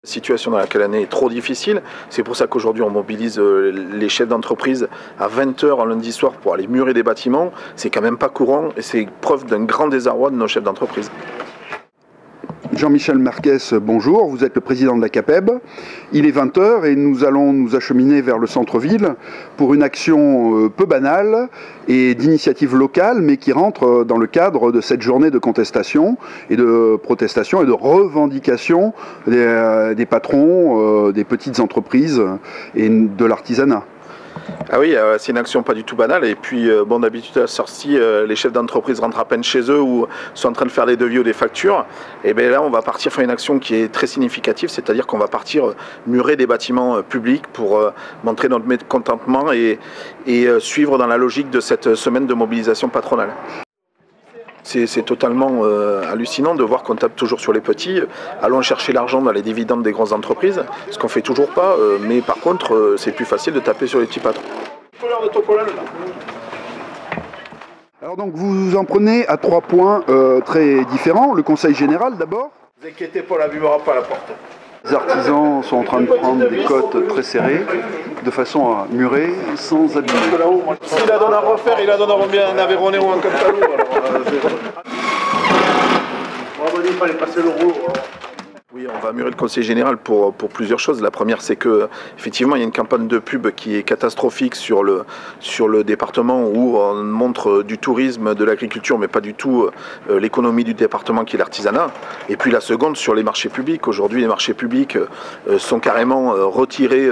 La situation dans laquelle on est trop difficile. C'est pour ça qu'aujourd'hui on mobilise les chefs d'entreprise à 20 h un lundi soir pour aller murer des bâtiments. C'est quand même pas courant et c'est preuve d'un grand désarroi de nos chefs d'entreprise. Jean-Michel Marquez, bonjour, vous êtes le président de la CAPEB. Il est 20 h et nous allons nous acheminer vers le centre-ville pour une action peu banale et d'initiative locale, mais qui rentre dans le cadre de cette journée de contestation et de protestation et de revendication des patrons, des petites entreprises et de l'artisanat. Ah oui, c'est une action pas du tout banale. Et puis, bon, d'habitude à la sortie, les chefs d'entreprise rentrent à peine chez eux ou sont en train de faire des devis ou des factures. Et bien là, on va partir faire une action qui est très significative, c'est-à-dire qu'on va partir murer des bâtiments publics pour montrer notre mécontentement et suivre dans la logique de cette semaine de mobilisation patronale. C'est totalement hallucinant de voir qu'on tape toujours sur les petits. Allons chercher l'argent dans les dividendes des grosses entreprises, ce qu'on fait toujours pas, mais par contre c'est plus facile de taper sur les petits patrons. Alors donc vous vous en prenez à 3 points très différents. Le Conseil général d'abord. Ne vous inquiétez pas, on n'abîmera pas la porte. Les artisans sont en train de prendre des cotes très serrées, de façon à murer sans abîmer. S'il la donne à refaire, il la donne à bien un Aveyronais ou un Cantalou. Il fallait passer le rouleau. Oui, on va murer le Conseil général pour plusieurs choses. La première, c'est que effectivement, il y a une campagne de pub qui est catastrophique sur le département où on montre du tourisme, de l'agriculture, mais pas du tout l'économie du département qui est l'artisanat. Et puis la seconde, sur les marchés publics. Aujourd'hui, les marchés publics sont carrément retirés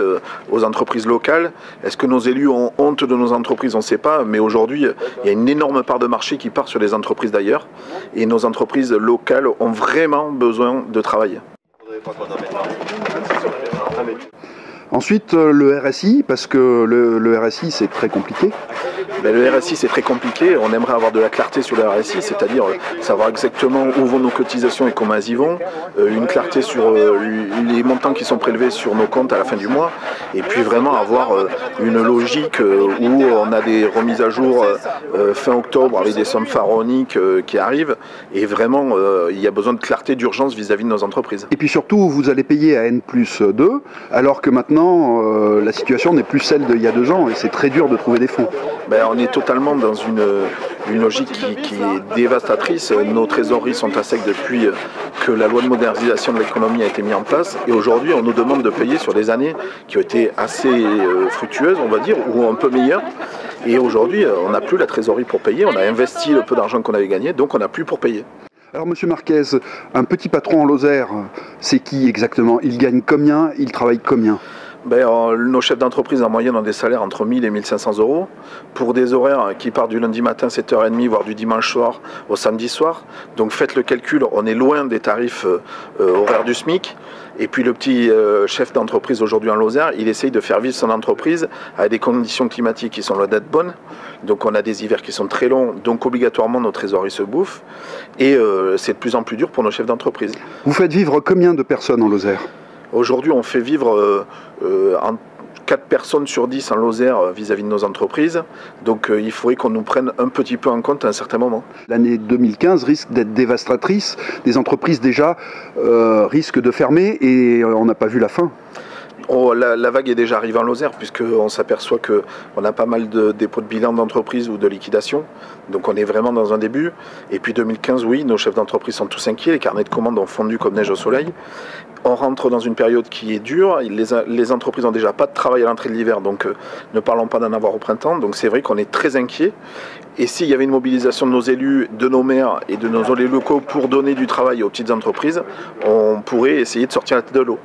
aux entreprises locales. Est-ce que nos élus ont honte de nos entreprises? On ne sait pas. Mais aujourd'hui, il y a une énorme part de marché qui part sur les entreprises d'ailleurs. Et nos entreprises locales ont vraiment besoin de travailler. Ensuite, le RSI, parce que le RSI, c'est très compliqué. Le RSI, c'est très compliqué. On aimerait avoir de la clarté sur le RSI, c'est-à-dire savoir exactement où vont nos cotisations et comment elles y vont. Une clarté sur les montants qui sont prélevés sur nos comptes à la fin du mois. Et puis vraiment avoir une logique où on a des remises à jour fin octobre avec des sommes pharaoniques qui arrivent. Et vraiment, il y a besoin de clarté, d'urgence vis-à-vis de nos entreprises. Et puis surtout, vous allez payer à N+2, alors que maintenant, la situation n'est plus celle d'il y a 2 ans et c'est très dur de trouver des fonds. On est totalement dans une logique qui est dévastatrice. Nos trésoreries sont à sec depuis que la loi de modernisation de l'économie a été mise en place. Et aujourd'hui, on nous demande de payer sur des années qui ont été assez fructueuses, on va dire, ou un peu meilleures. Et aujourd'hui, on n'a plus la trésorerie pour payer. On a investi le peu d'argent qu'on avait gagné, donc on n'a plus pour payer. Alors Monsieur Marquez, un petit patron en Lozère, c'est qui exactement? Il gagne combien? Il travaille combien? Nos chefs d'entreprise en moyenne ont des salaires entre 1000 et 1500 € pour des horaires qui partent du lundi matin 7h30 voire du dimanche soir au samedi soir. Donc faites le calcul, on est loin des tarifs horaires du SMIC. Et puis le petit chef d'entreprise aujourd'hui en Lozère, il essaye de faire vivre son entreprise avec des conditions climatiques qui sont loin d'être bonnes. Donc on a des hivers qui sont très longs, donc obligatoirement nos trésoreries se bouffent. Et c'est de plus en plus dur pour nos chefs d'entreprise. Vous faites vivre combien de personnes en Lozère? Aujourd'hui, on fait vivre 4 personnes sur 10 en Lozère vis-à-vis de nos entreprises. Donc il faudrait qu'on nous prenne un petit peu en compte à un certain moment. L'année 2015 risque d'être dévastatrice. Des entreprises déjà risquent de fermer et on n'a pas vu la fin. La vague est déjà arrivée en Lozère puisqu'on s'aperçoit qu'on a pas mal de dépôts de bilan d'entreprise ou de liquidation. Donc on est vraiment dans un début. Et puis 2015, oui, nos chefs d'entreprise sont tous inquiets. Les carnets de commandes ont fondu comme neige au soleil. On rentre dans une période qui est dure. Les entreprises n'ont déjà pas de travail à l'entrée de l'hiver, donc ne parlons pas d'en avoir au printemps. Donc c'est vrai qu'on est très inquiets. Et s'il y avait une mobilisation de nos élus, de nos maires et de nos élus locaux pour donner du travail aux petites entreprises, on pourrait essayer de sortir la tête de l'eau.